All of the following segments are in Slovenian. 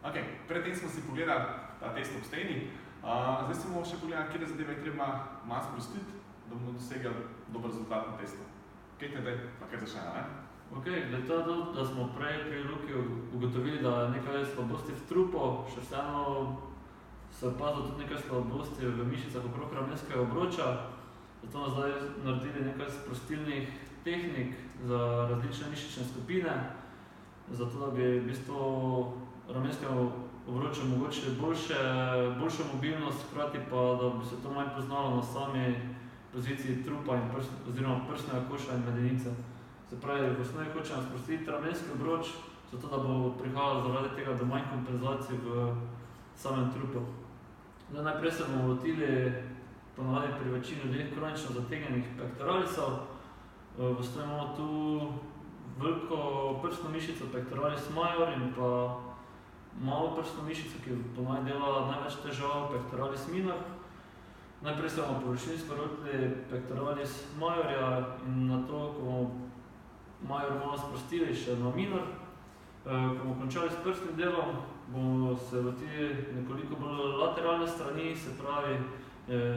Ok, predtem smo si pogledali ta test ob steni. Zdaj se bomo še pogledali, kje zadeve je treba malo sprostiti, da bomo dosegli dober rezultat na testu. Kaj te daj, pa kar začnemo, ne? Ok, glede to, da smo prej pri Luki ugotovili, da je nekaj slabosti v trupu, še vseeno se opazilo tudi nekaj slabosti v mišicah okrog ramenskega obroča. Zato smo zdaj naredili nekaj sprostilnih tehnik za različne mišične skupine, zato da bi v bistvu ramenskemu obroču omogočili boljšo mobilnost, hkrati pa da bi se to manj poznalo na sami poziciji trupa oziroma prsnega koša in medenice. Se pravi, v osnovi hočemo sprostiti ramenski obroč, zato da bo prihajalo zaradi tega do manj kompenzacij v samem trupu. Zdaj najprej se bomo lotili ponavadi pri večini ljudeh kronično zategnjenih pectoralisov. V osnovi imamo tu veliko prsno mišico pectoralis major in pa malo prsno mišico, ki ponavadi dela največ težav, pectoralis minor. Najprej se bomo površinsko lotili pectoralis majorja in nato, ko bomo major malo sprostili, še na minor. Ko bomo končali s prstnim delom, bomo se lotili nekoliko bolj lateralne strani, se pravi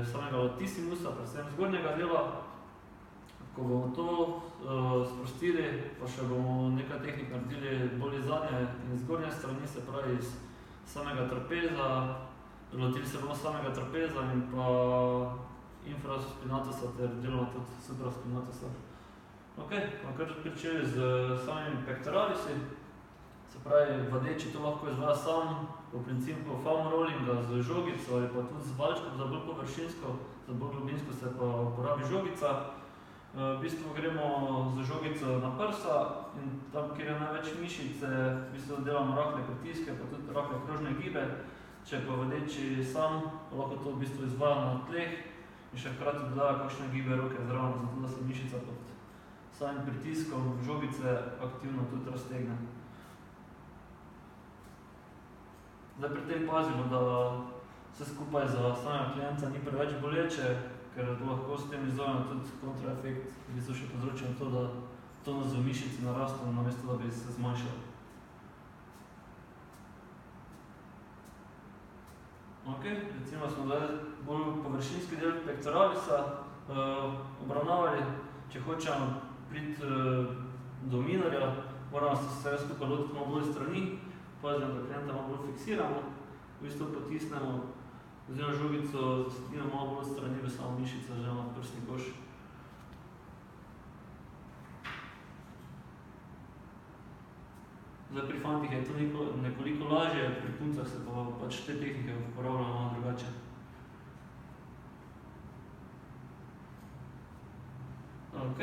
samega latissimusa, predvsem zgornjega dela. Ko bomo to sprostili, pa še bomo nekaj tehnik naredili bolj iz zadnje in zgornje strani, se pravi iz samega trapeza. Lotili se bomo samega trapeza in pa infraspinatusa ter deloma tudi supraspinatusa. Ok, bomo kar pričeli z samimi pectoralisi. Se pravi, vadeči to lahko izvaja sam po principu foam rollinga z žogico ali pa tudi z valčkom za bolj površinsko, za bolj globinsko se pa uporabi žogica. V bistvu gremo z žogico na prsa in tam, kjer je največ mišice, v bistvu delamo rahle pritiske, pa tudi rahle krožne gibe. Če pa vadeči sam, lahko to v bistvu izvaja na tleh in še hkrati dodaja kakšne gibe roke zraven, zato da se mišica pod samim pritiskom žogice aktivno tudi raztegne. Zdaj pri tem pazimo, da vse skupaj za samega klienta ni preveč boleče, ker lahko s tem izzovemo tudi kontraefekt, v bistvu še povzročimo to, da tonus v mišici naraste, namesto da bi se zmanjšal. Ok, recimo smo zdaj bolj površinski del pectoralisa obravnavali. Če hočemo priti do minorja, moramo se vse skupaj lotiti malo bolj strani, pazimo, da klienta malo bolj fiksiramo, v bistvu potisnemo oziroma žogico zasedimo malo bolj strani v samo mišico oziroma prsni koš. Zdaj pri fantih je to nekoliko lažje, pri puncah se pa pač te tehnike uporabljajo malo drugače. Ok.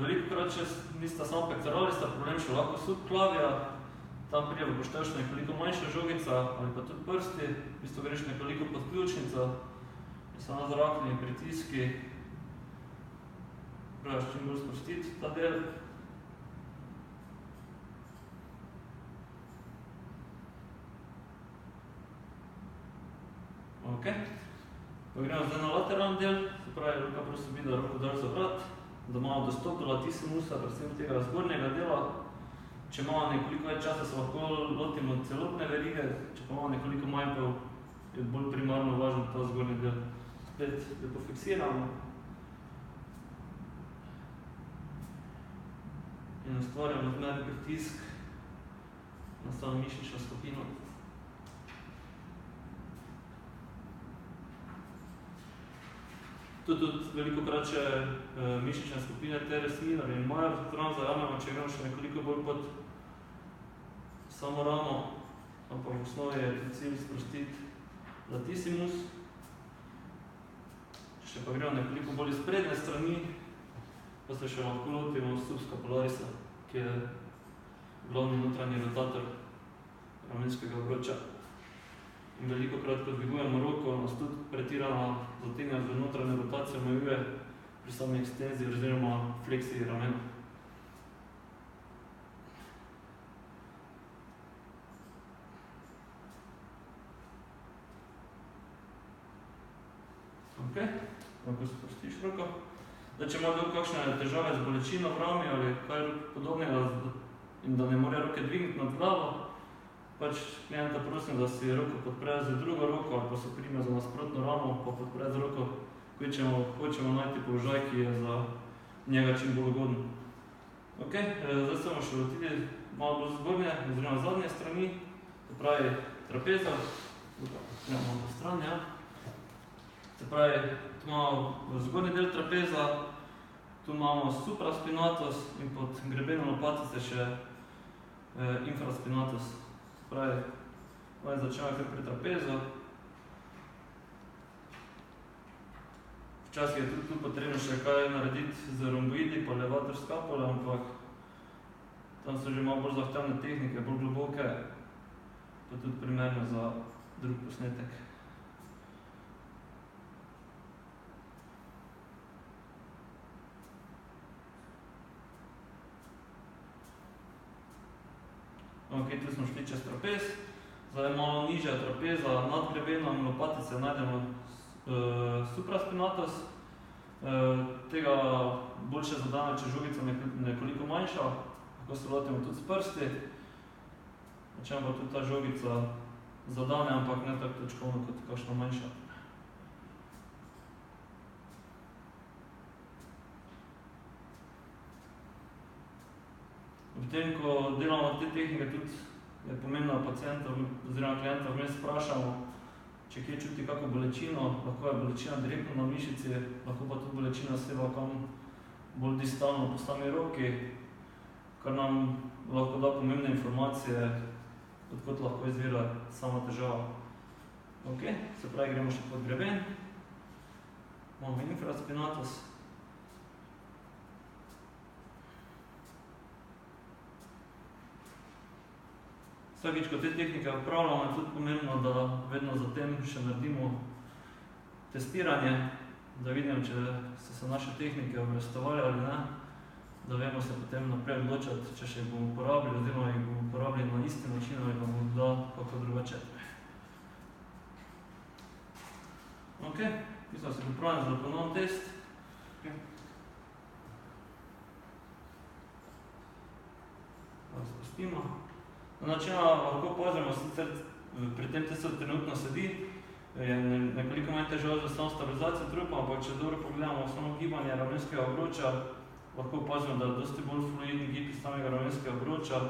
Velikokrat še nista samo pectoralista, problem še lahko subklavija. Tam prije v poštev še nekoliko manjša žogica ali pa tudi prsti. V bistvu greš nekoliko pod ključnico in samo z rahlimi pritiski probaš čim bolj sprostiti ta del. Ok. Pa gremo zdaj na lateralni del, se pravi, Luka prosim vidi, da roko daš za vrat, da imamo dostop do latissimusa, predvsem tega zgornjega dela. Če imamo nekoliko več časa, se lahko lotimo celotne verige, če pa imamo nekoliko manj, pa je bolj primarno važno ta zgornji del. Spet lepo fiksiramo in ustvarjamo zmeraj pritisk na samo mišično skupino. Tudi velikokrat še mišične skupine teres minor in major zraven zajamemo, če gremo še nekoliko bolj pod samo ramo, ampak v osnovi je cilj sprostiti latissimus. Če pa gremo nekoliko bolj iz prednje strani, pa se še lahko lotimo subscapularisa, ki je glavni notranji rotator ramenskega obroča. In velikokrat, ko dvigujemo roko, nas tudi pretirana zategnjenost v notranjo rotacijo omejuje pri sami ekstenziji oziroma fleksiji ramena. Ok, lahko sprostiš roko. Zdaj, če ima kdo kakšne težave z bolečino v rami ali kaj podobnega in da ne more roke dvigniti nad glavo, pač klienta prosim, da si roko podpre z drugo roko ali pa se prime za nasprotno ramo, pa podpre z roko, hočemo najti položaj, ki je za njega čim bolj ugoden. Ok, zdaj se bomo še lotili malo bolj zgornje, oziroma zadnje strani, se pravi trapeza. Imamo po strani, ja. Se pravi, tu imamo zgornji del trapeza, tu imamo supraspinatus in pod grebenom lopatice še infraspinatus. Se pravi, začnemo kar pri trapezu. Včasih je tudi tu potrebno še kaj narediti z romboidi pa levator skapule, ampak tam so že malo bolj zahtevne tehnike, bolj globoke, pa tudi primerne za drug posnetek. Ok, tu smo šli čez trapez, zdaj malo nižja trapeza, nad grebenom lopatice najdemo supraspinatus. Tega boljše zadane, če žogica nekoliko manjša, lahko se lotimo tudi s prsti. Načem pa tudi ta žogica zadane, ampak ne tako točkovno kot kakšna manjša. V tem, ko delamo te tehnike, tudi je pomembno pacienta oziroma klienta vmes vprašamo, če kje čuti kako bolečino, lahko je bolečina direktno na mišici, lahko pa tudi bolečina seva kam bolj distalno po sami roki, kar nam lahko da pomembne informacije, odkot lahko izvira sama težava. Ok, se pravi, gremo še pod greben. Imamo infraspinatus. Vsakič, ko te tehnike upravljamo, je tudi pomembno, da vedno zatem še naredimo testiranje, da vidimo, če so se naše tehnike obrestovali ali ne, da vemo se potem naprej odločati, če še jih bomo uporabili, oziroma jih bomo uporabili na isti način ali pa bomo da kako drugače. Ok, mislim, da se pripravljam za ponovno test. Spustimo. Načeloma lahko opazimo, sicer pri tem testu trenutno sedi, je nekoliko manj težav za samo stabilizacijo trupa, ampak če dobro pogledamo samo gibanje ramenskega obroča, lahko opazimo, da je dosti bolj fluidni gib samega ramenskega obroča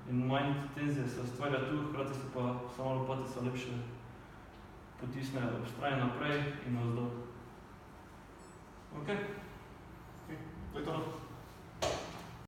in manj tenzije se ustvarja tu, hkrati se pa sama lopatica lepše potisne ob strani naprej in navzdol. Ok? To je to.